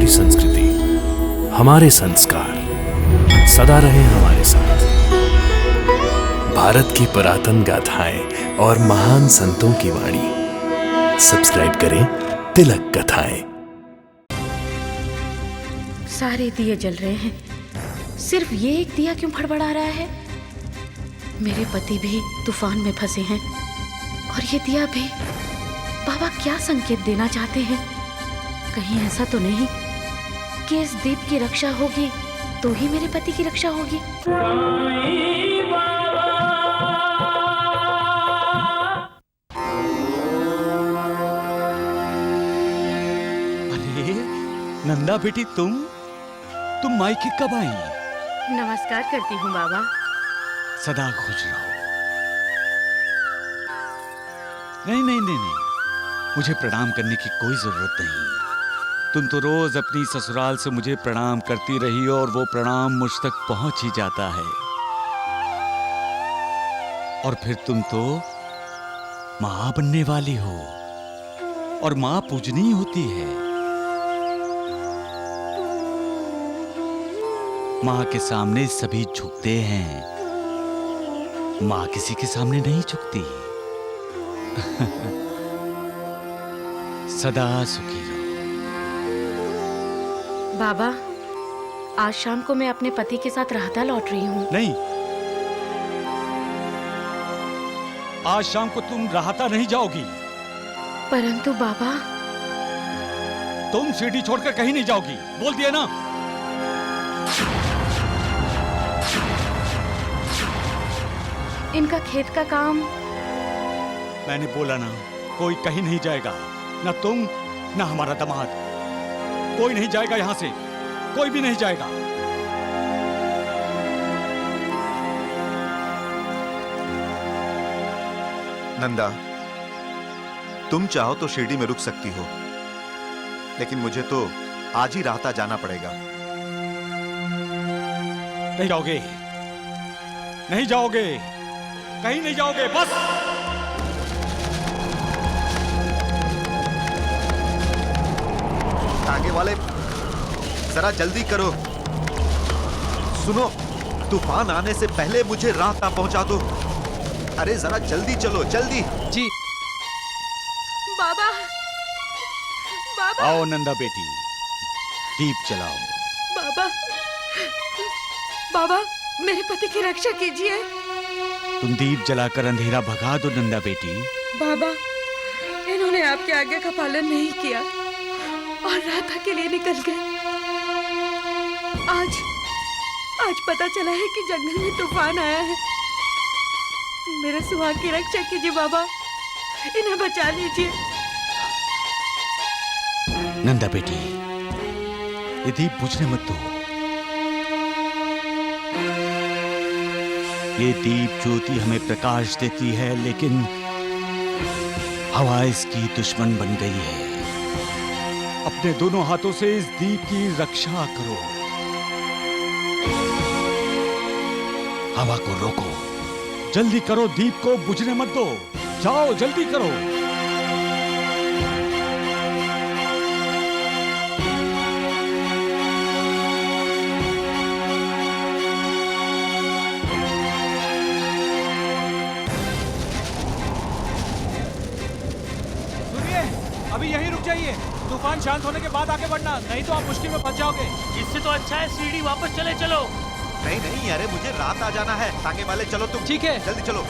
हमारी संस्कृति, हमारे संस्कार सदा रहे हमारे साथ। भारत की पुरातन गाथाएं और महान संतों की वाणी। सब्सक्राइब करें तिलक कथाएं। सारे दिए जल रहे हैं, सिर्फ ये एक दिया क्यों फड़फड़ा रहा है? मेरे पति भी तूफान में फंसे हैं और ये दिया भी। बाबा क्या संकेत देना चाहते हैं? कहीं ऐसा तो नहीं कि इस दीप की रक्षा होगी तो ही मेरे पति की रक्षा होगी? अरे नंदा बेटी, तुम मायके कब आई? नमस्कार करती हूँ बाबा। सदा खुश रहो। नहीं, मुझे प्रणाम करने की कोई जरूरत नहीं। तुम तो रोज अपनी ससुराल से मुझे प्रणाम करती रही और वो प्रणाम मुझ तक पहुंच ही जाता है। और फिर तुम तो मां बनने वाली हो और मां पूजनीय होती है। मां के सामने सभी झुकते हैं, मां किसी के सामने नहीं झुकती। सदा सुखी रहो। बाबा, आज शाम को मैं अपने पति के साथ राहता लौट रही हूँ। नहीं, आज शाम को तुम राहता नहीं जाओगी। परंतु बाबा, तुम सीढ़ी छोड़कर कहीं नहीं जाओगी, बोल दिया ना। इनका खेत का काम। मैंने बोला ना, कोई कहीं नहीं जाएगा, ना तुम ना हमारा दामाद। कोई नहीं जाएगा यहां से, कोई भी नहीं जाएगा। नंदा, तुम चाहो तो शिरडी में रुक सकती हो, लेकिन मुझे तो आज ही राहता जाना पड़ेगा। नहीं जाओगे, नहीं जाओगे, कहीं नहीं जाओगे, बस। आगे वाले जरा जल्दी करो। सुनो, तूफान आने से पहले मुझे राहता पहुंचा दो। अरे जरा जल्दी चलो, जल्दी। जी। बाबा, बाबा। आओ नंदा बेटी, दीप जलाओ। बाबा, बाबा, मेरे पति की रक्षा कीजिए। तुम दीप जलाकर अंधेरा भगा दो नंदा बेटी। बाबा, इन्होंने आपके आज्ञा का पालन नहीं किया और राधा के लिए निकल गए। आज पता चला है कि जंगल में तूफान आया है। मेरे सुहाग की रक्षा कीजिए बाबा, इन्हें बचा लीजिए। नंदा बेटी, ये दीप बुझने मत दो। ये दीप ज्योति हमें प्रकाश देती है, लेकिन हवा इसकी दुश्मन बन गई है। अपने दोनों हाथों से इस दीप की रक्षा करो। हवा को रोको, जल्दी करो, दीप को बुझने मत दो। जाओ, जल्दी करो। अभी यहीं रुक जाइए, तूफान शांत होने के बाद आगे बढ़ना, नहीं तो आप मुश्किल में फंस जाओगे। इससे तो अच्छा है सीढ़ी वापस चलो। नहीं, अरे मुझे रात आ जाना है। आगे वाले चलो तुम। ठीक है, जल्दी चलो।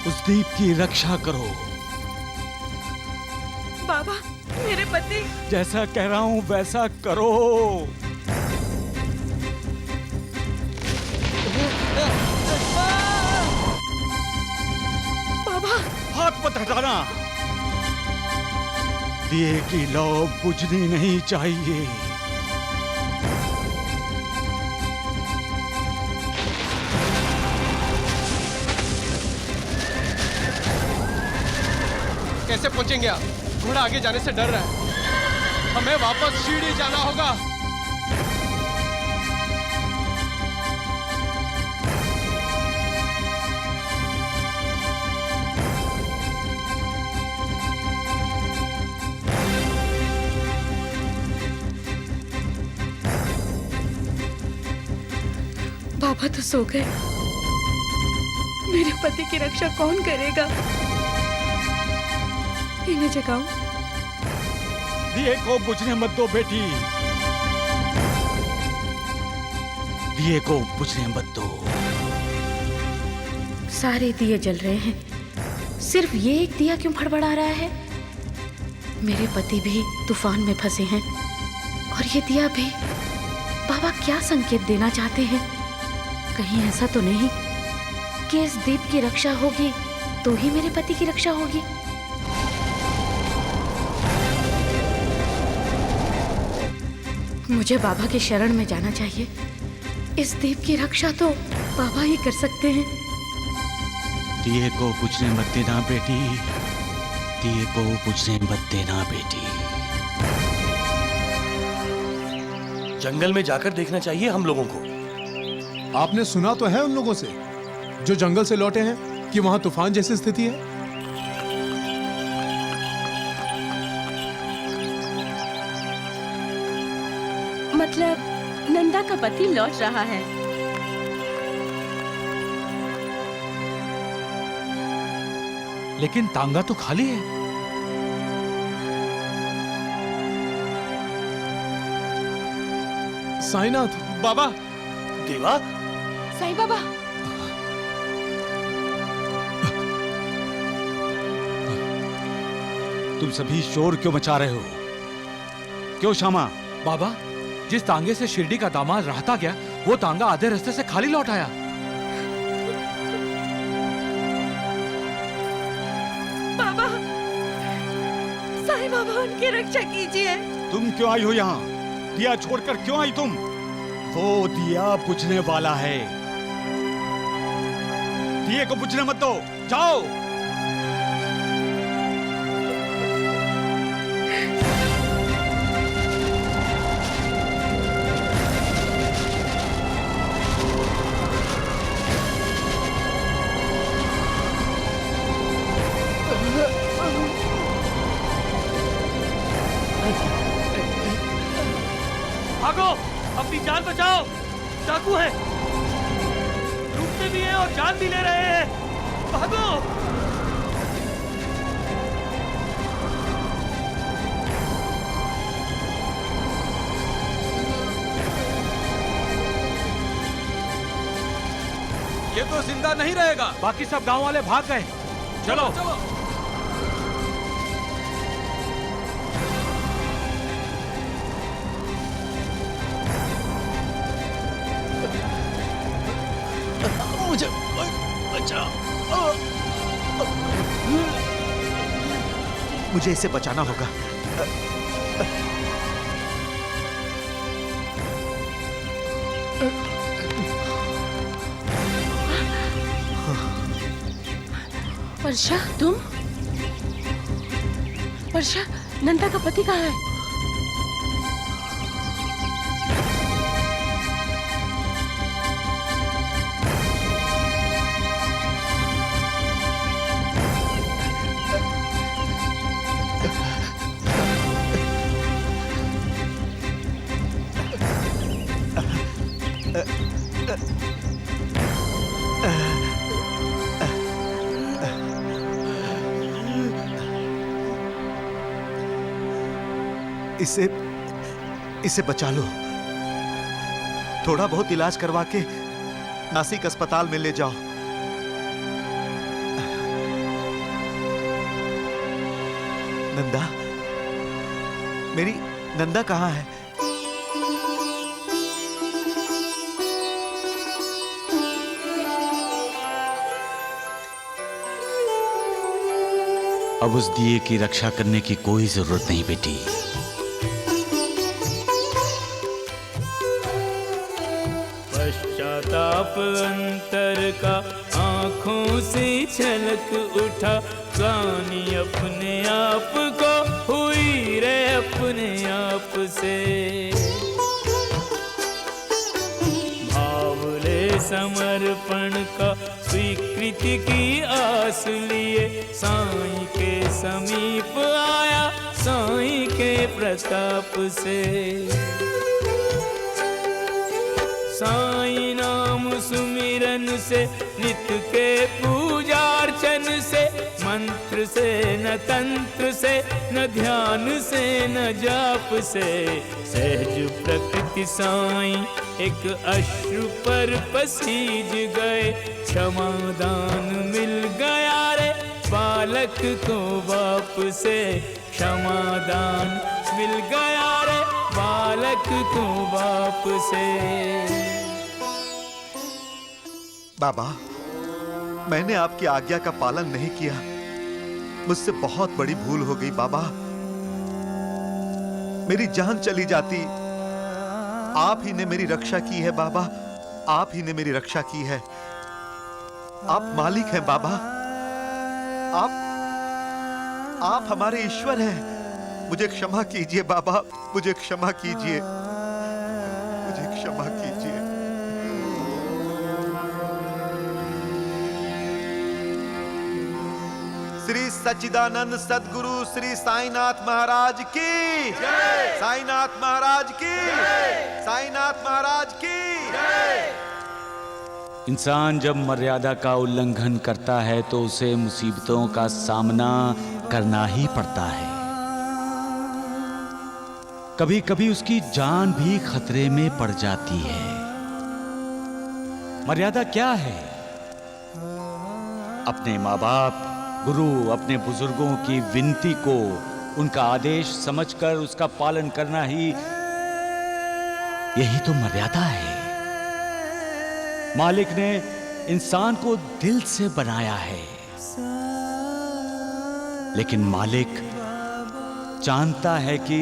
उस दीप की रक्षा करो। बाबा, मेरे पति। जैसा कह रहा हूं वैसा करो। बाबा, हाथ मत हटाना। दिए की लौ बुझनी नहीं चाहिए। कैसे पहुंचेंगे आप? घोड़ा आगे जाने से डर रहा है। हमें वापस सीढ़ी जाना होगा। बाबा तो सो गए, मेरे पति की रक्षा कौन करेगा? इन्हें जगाऊं? दिए को बुझने मत दो बेटी, दिए को बुझने मत दो। सारे दिए जल रहे हैं, सिर्फ ये एक दिया क्यों फड़फड़ा रहा है? मेरे पति भी तूफान में फंसे हैं और ये दिया भी। बाबा क्या संकेत देना चाहते हैं? कहीं ऐसा तो नहीं कि इस दीप की रक्षा होगी तो ही मेरे पति की रक्षा होगी? मुझे बाबा की शरण में जाना चाहिए। इस दीप की रक्षा तो बाबा ही कर सकते हैं। दिए को बुझने मत देना बेटी, दिए को बुझने मत देना बेटी। जंगल में जाकर देखना चाहिए हम लोगों को। आपने सुना तो है उन लोगों से जो जंगल से लौटे हैं कि वहां तूफान जैसी स्थिति है। मतलब नंदा का पति लौट रहा है। लेकिन तांगा तो खाली है। साईनाथ, बाबा, देवा, साईं बाबा, तुम सभी शोर क्यों मचा रहे हो? क्यों श्यामा? बाबा, जिस तांगे से शिरडी का दामाद रहता गया, वो तांगा आधे रास्ते से खाली लौट आया। बाबा, साईं बाबा उनकी रक्षा कीजिए। तुम क्यों आई हो यहाँ? दिया छोड़कर क्यों आई तुम? वो दिया बुझने वाला है, दिए को बुझने मत दो, जाओ। भागो, अपनी जान बचाओ, डाकू है, लूटते भी हैं और जान भी ले रहे हैं। भागो। ये तो जिंदा नहीं रहेगा। बाकी सब गांव वाले भाग गए। चलो, चलो। मुझे बचाओ। मुझे इसे बचाना होगा। वर्षा, तुम? वर्षा, नंदा का पति कहाँ है? इसे बचा लो। थोड़ा बहुत इलाज करवा के नासिक अस्पताल में ले जाओ। नंदा, मेरी नंदा कहाँ है? अब उस दिए की रक्षा करने की कोई जरूरत नहीं बेटी। पश्चाताप अंतर का आंखों से छलक उठा, जानी अपने आप को हुई रे अपने आप से। भावले समर्पण का स्वीकृति की आस लिए, साईं के समीप आया साईं के प्रताप से। साईं नाम सुमिरन से, नित्य के पूजार्चन से, मंत्र से न तंत्र से, न ध्यान से न जाप से, सहज प्रकृति साईं एक अश्रु पर पसीज गए। क्षमादान मिल गया रे बालक को बाप से, क्षमादान मिल गया रे बालक को बाप से। बाबा, मैंने आपकी आज्ञा का पालन नहीं किया, मुझसे बहुत बड़ी भूल हो गई बाबा। मेरी जान चली जाती, आप ही ने मेरी रक्षा की है बाबा, आप ही ने मेरी रक्षा की है। आप मालिक हैं बाबा, आप हमारे ईश्वर हैं। मुझे क्षमा कीजिए बाबा, मुझे क्षमा कीजिए, मुझे क्षमा कीजिए। श्री सच्चिदानंद सद्गुरु श्री साईनाथ महाराज की जय, साईनाथ महाराज की जय, साईनाथ महाराज की जय। इंसान जब मर्यादा का उल्लंघन करता है तो उसे मुसीबतों का सामना करना ही पड़ता है। कभी कभी उसकी जान भी खतरे में पड़ जाती है। मर्यादा क्या है? अपने माँ बाप, गुरु, अपने बुजुर्गों की विनती को उनका आदेश समझकर उसका पालन करना ही, यही तो मर्यादा है। मालिक ने इंसान को दिल से बनाया है, लेकिन मालिक जानता है कि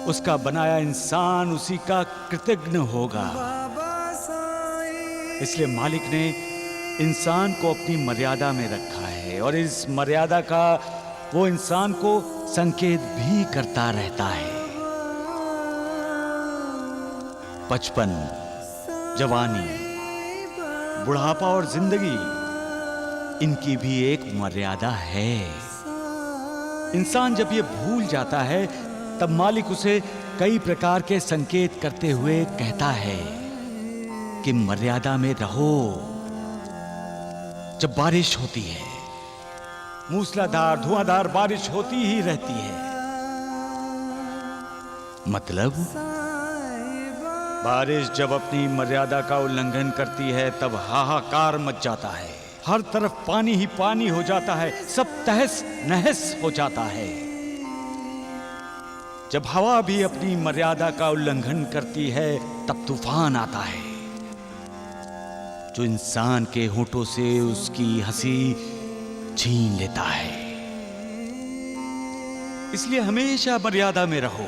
उसका बनाया इंसान उसी का कृतज्ञ होगा। इसलिए मालिक ने इंसान को अपनी मर्यादा में रखा है और इस मर्यादा का वो इंसान को संकेत भी करता रहता है। बचपन, जवानी, बुढ़ापा और जिंदगी, इनकी भी एक मर्यादा है। इंसान जब ये भूल जाता है तब मालिक उसे कई प्रकार के संकेत करते हुए कहता है कि मर्यादा में रहो। जब बारिश होती है, मूसलाधार धुआंधार बारिश होती ही रहती है, मतलब बारिश जब अपनी मर्यादा का उल्लंघन करती है तब हाहाकार मच जाता है। हर तरफ पानी ही पानी हो जाता है, सब तहस नहस हो जाता है। जब हवा भी अपनी मर्यादा का उल्लंघन करती है तब तूफान आता है, जो इंसान के होठों से उसकी हंसी छीन लेता है। इसलिए हमेशा मर्यादा में रहो।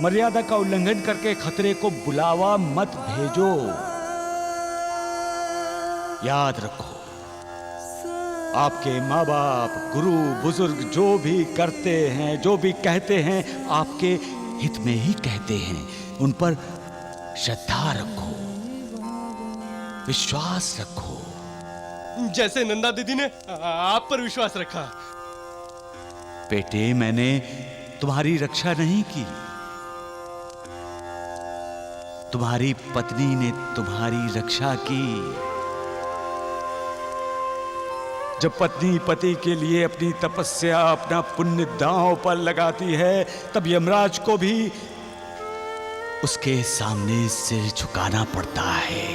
मर्यादा का उल्लंघन करके खतरे को बुलावा मत भेजो। याद रखो, आपके माँ बाप, गुरु, बुजुर्ग जो भी करते हैं, जो भी कहते हैं, आपके हित में ही कहते हैं। उन पर श्रद्धा रखो, विश्वास रखो, जैसे नंदा दीदी ने आप पर विश्वास रखा। बेटे, मैंने तुम्हारी रक्षा नहीं की, तुम्हारी पत्नी ने तुम्हारी रक्षा की। जब पत्नी पति के लिए अपनी तपस्या, अपना पुण्य दांव पर लगाती है, तब यमराज को भी उसके सामने सिर झुकाना पड़ता है।